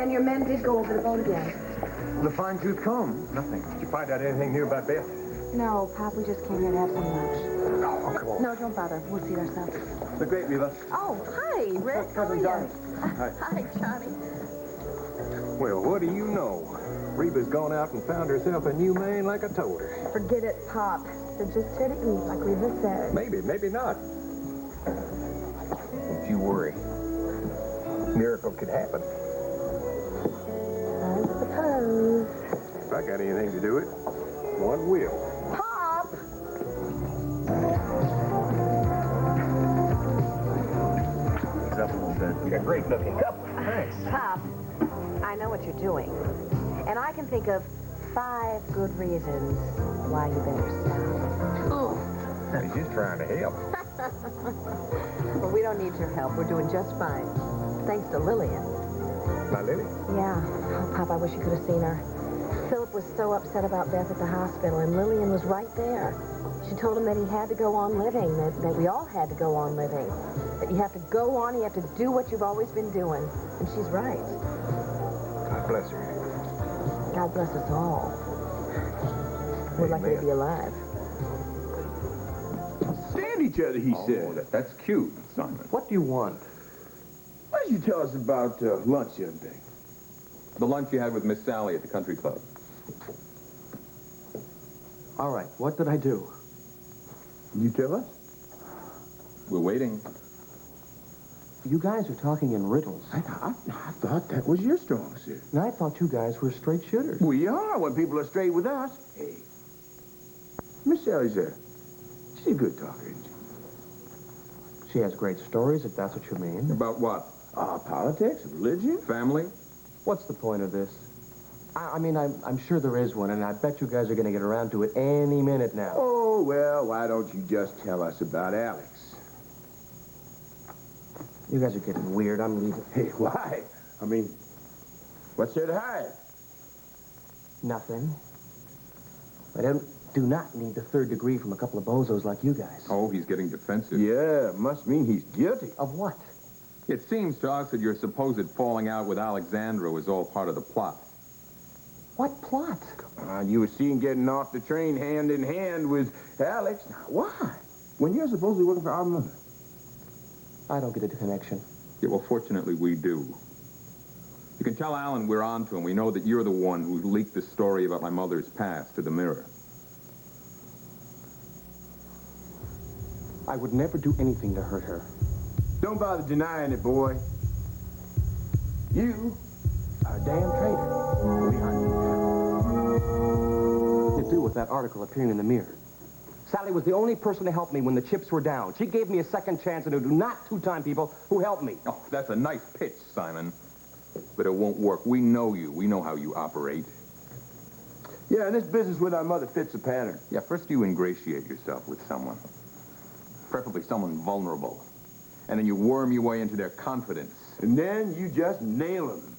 And your men did go over the boat again. The fine-tooth comb. Nothing. Did you find out anything new about Beth? No, Pop, we just came here to have some lunch. Oh, come on. No, don't bother. We'll seat ourselves. The great Reva. Oh, hi, Rick. How are you? Hi. Hi, Johnny. Well, what do you know? Reva's gone out and found herself a new man like I told her. Forget it, Pop. They're just here to eat, like Reva said. Maybe, maybe not. Don't you worry. Miracle could happen. I suppose. If I got anything to do with it, one will. Pop! You're a great-looking couple. Thanks. Pop, I know what you're doing. And I can think of 5 good reasons why you better stop. Oh. He's just trying to help. Well, we don't need your help. We're doing just fine. Thanks to Lillian. My Lily? Yeah. Oh, Pop, I wish you could have seen her. Philip was so upset about Beth at the hospital, and Lillian was right there. She told him that he had to go on living, that we all had to go on living. That you have to go on, you have to do what you've always been doing. And she's right. God bless her. God bless us all. We're lucky to be alive. Stand each other, he said. That's cute, Simon. What do you want? Why don't you tell us about lunch the other day? The lunch you had with Miss Sally at the country club. All right, what did I do? You tell us? We're waiting. You guys are talking in riddles. I thought that was your strong suit. And I thought you guys were straight shooters. We are when people are straight with us. Hey, Miss Sally's there. She's a good talker, isn't she? She has great stories, if that's what you mean. About what? Politics, religion. Family? What's the point of this? I mean, I'm sure there is one, and I bet you guys are going to get around to it any minute now. Oh, well, why don't you just tell us about Alex? You guys are getting weird. I'm leaving. Hey, why? I mean, what's there to hide? Nothing. I do not need the 3rd degree from a couple of bozos like you guys. Oh, he's getting defensive. Yeah, must mean he's guilty. Of what? It seems to us that your supposed falling out with Alexandra was all part of the plot. What plot? Come on, you were seen getting off the train hand in hand with Alex. Now, why? When you're supposedly working for our mother. I don't get a connection. Yeah, well, fortunately, we do. You can tell Alan we're on to him. We know that you're the one who leaked the story about my mother's past to the Mirror. I would never do anything to hurt her. Don't bother denying it, boy. You are a damn traitor. To do with that article appearing in the Mirror. Sally was the only person to help me when the chips were down. She gave me a second chance, and it do not two-time people who helped me. Oh, that's a nice pitch, Simon. But it won't work. We know you. We know how you operate. Yeah, and this business with our mother fits the pattern. Yeah, first you ingratiate yourself with someone. Preferably someone vulnerable. And then you worm your way into their confidence. And then you just nail them.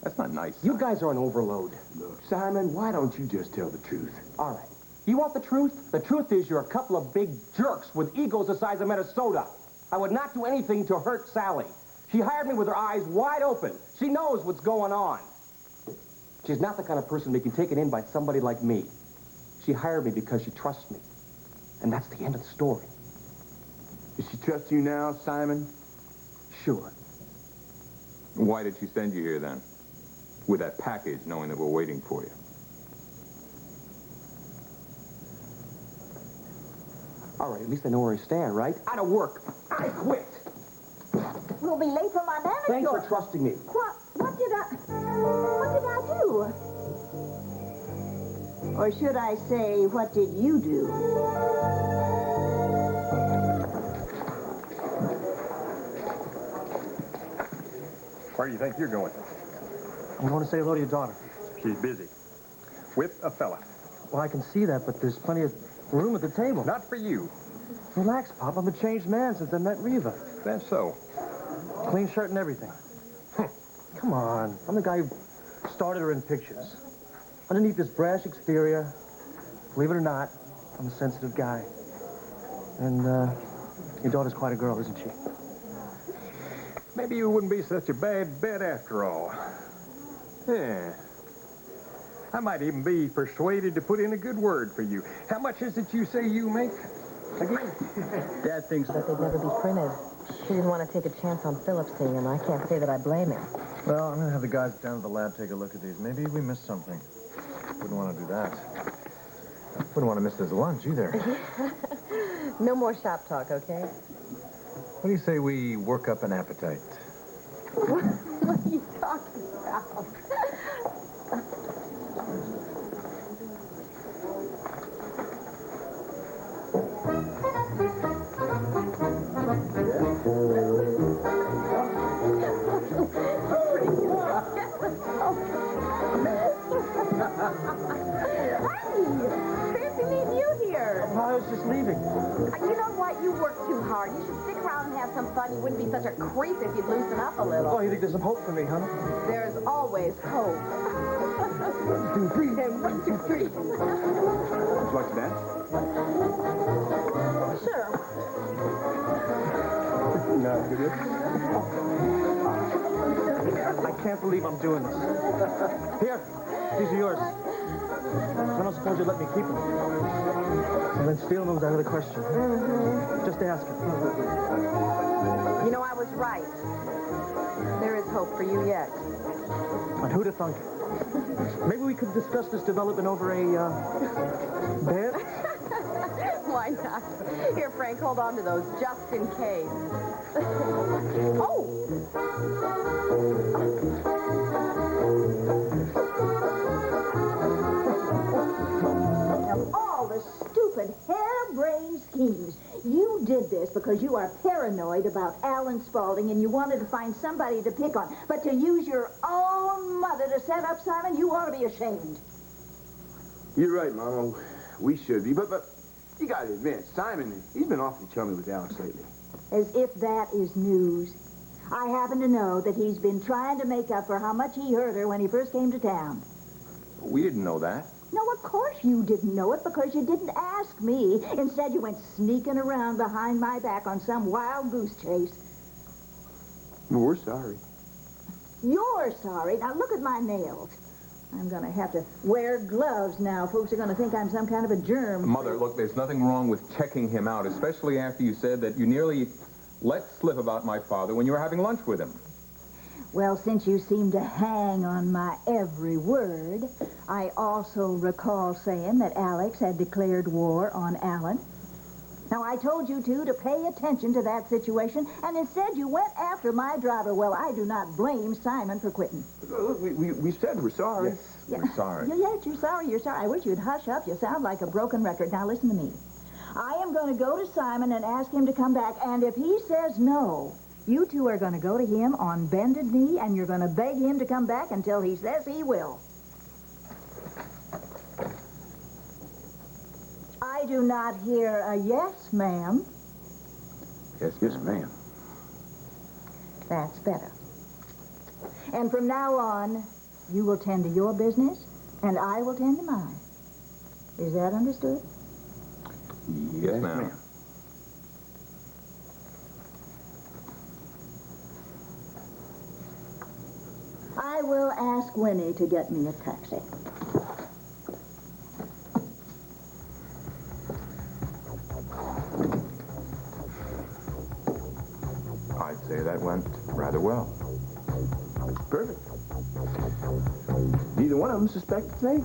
That's not nice. You guys are an overload. Look, Simon, why don't you just tell the truth? All right. You want the truth? The truth is you're a couple of big jerks with egos the size of Minnesota. I would not do anything to hurt Sally. She hired me with her eyes wide open. She knows what's going on. She's not the kind of person to be taken in by somebody like me. She hired me because she trusts me. And that's the end of the story. Does she trust you now, Simon? Sure. Why did she send you here, then? With that package, knowing that we're waiting for you. All right, at least I know where I stand, right? Out of work. I quit. We'll be late for my manicure. Thanks for trusting me. What did I do? Or should I say, what did you do? Where do you think you're going? I'm going to say hello to your daughter. She's busy. With a fella. Well, I can see that, but there's plenty of room at the table. Not for you. Relax, Pop. I'm a changed man since I met Reva. That's so. Clean shirt and everything. Come on. I'm the guy who started her in pictures. Underneath this brash exterior, believe it or not, I'm a sensitive guy. And, your daughter's quite a girl, isn't she? maybe you wouldn't be such a bad bet after all. Yeah. I might even be persuaded to put in a good word for you. How much is it you say you make? Again? Dad thinks But they'd never be printed. He didn't want to take a chance on Philip seeing them. I can't say that I blame him. Well, I'm going to have the guys down at the lab take a look at these. Maybe we missed something. Wouldn't want to do that. Wouldn't want to miss his lunch either. No more shop talk, okay? What do you say we work up an appetite? What are you talking about? I was just leaving. You know what? You work too hard. You should stick around and have some fun. You wouldn't be such a creep if you'd loosen up a little. Oh, you think there's some hope for me, huh? There's always hope. 1, 2, 3. And 1, 2, 3. Would you like to dance? Sure. No, you good? I can't believe I'm doing this. Here, these are yours. I don't suppose you'd let me keep them. And then stealing them was out of the question. Just ask him. You know, I was right. There is hope for you yet. And who'd have thunk it? Maybe we could discuss this development over a, bed? Why not? Here, Frank, hold on to those just in case. Oh! All the stupid, harebrained schemes. You did this because you are paranoid about Alan Spaulding and you wanted to find somebody to pick on. But to use your own mother to set up Simon, you ought to be ashamed. You're right, Mom. We should be. But you gotta admit, Simon, he's been awfully chummy with Alex lately. As if that is news. I happen to know that he's been trying to make up for how much he hurt her when he first came to town. We didn't know that. No, of course you didn't know it because you didn't ask me. Instead, you went sneaking around behind my back on some wild goose chase. Well, we're sorry. You're sorry. Now, look at my nails. I'm going to have to wear gloves now. Folks are going to think I'm some kind of a germ. Mother, look, there's nothing wrong with checking him out, especially after you said that you nearly let slip about my father when you were having lunch with him. Well, since you seem to hang on my every word, I also recall saying that Alex had declared war on Alan. Now, I told you two to pay attention to that situation, and instead you went after my driver. Well, I do not blame Simon for quitting. Look, we said we're sorry. Yeah. We're sorry. Yes, you're sorry, you're sorry. I wish you'd hush up. You sound like a broken record. Now, listen to me. I am going to go to Simon and ask him to come back, and if he says no, you two are going to go to him on bended knee, and you're going to beg him to come back until he says he will. I do not hear a yes, ma'am. Yes, ma'am. That's better. And from now on, you will tend to your business, and I will tend to mine. Is that understood? Yes, ma'am. I will ask Winnie to get me a taxi. I'd say that went rather well. Perfect. Neither one of them suspect the thing.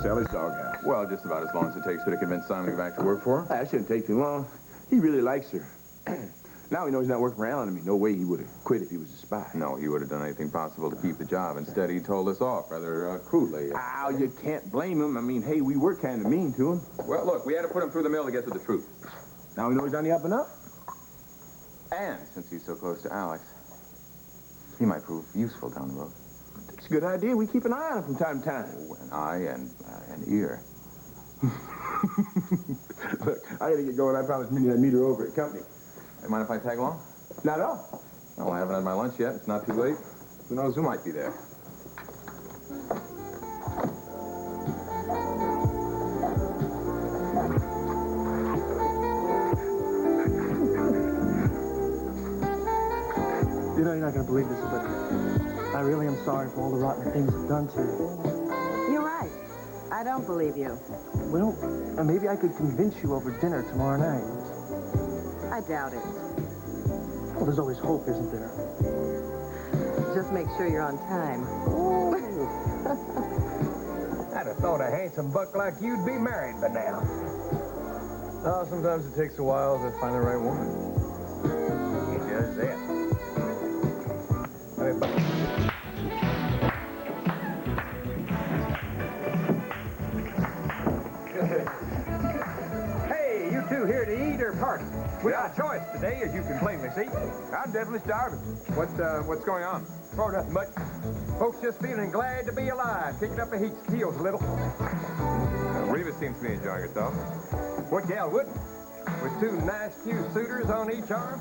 Sell his doghouse. Well, just about as long as it takes her to convince Simon to go back to work for her. That shouldn't take too long. He really likes her. Now he knows he's not working for Alan. I mean, no way he would have quit if he was a spy. No, he would have done anything possible to keep the job. Instead, he told us off rather crudely. Ow, you can't blame him. I mean, hey, we were kind of mean to him. Well, look, we had to put him through the mill to get to the truth. Now he knows he's on the up and up. And since he's so close to Alex, he might prove useful down the road. It's a good idea. We keep an eye on him from time to time. Oh, an eye and an ear. Look, I gotta get going. I promised Minnie I'd meet her over at company. Hey, mind if I tag along? Not at all. Well, I haven't had my lunch yet. It's not too late. Who knows who might be there? You know you're not going to believe this, but I really am sorry for all the rotten things I've done to you. You're right. I don't believe you. Well, maybe I could convince you over dinner tomorrow night. I doubt it. Well, there's always hope, isn't there? Just make sure you're on time. I'd have thought a handsome buck like you'd be married by now. Oh, sometimes it takes a while to find the right woman. He does that. Hey, hey, you two here to eat or party? We got a choice today, as you can plainly see. I'm definitely starving. What's going on? Oh, nothing much. Folks just feeling glad to be alive, kicking up the heat's heels a little. Reva seems to be enjoying herself. What gal wouldn't? With two nice cute suitors on each arm.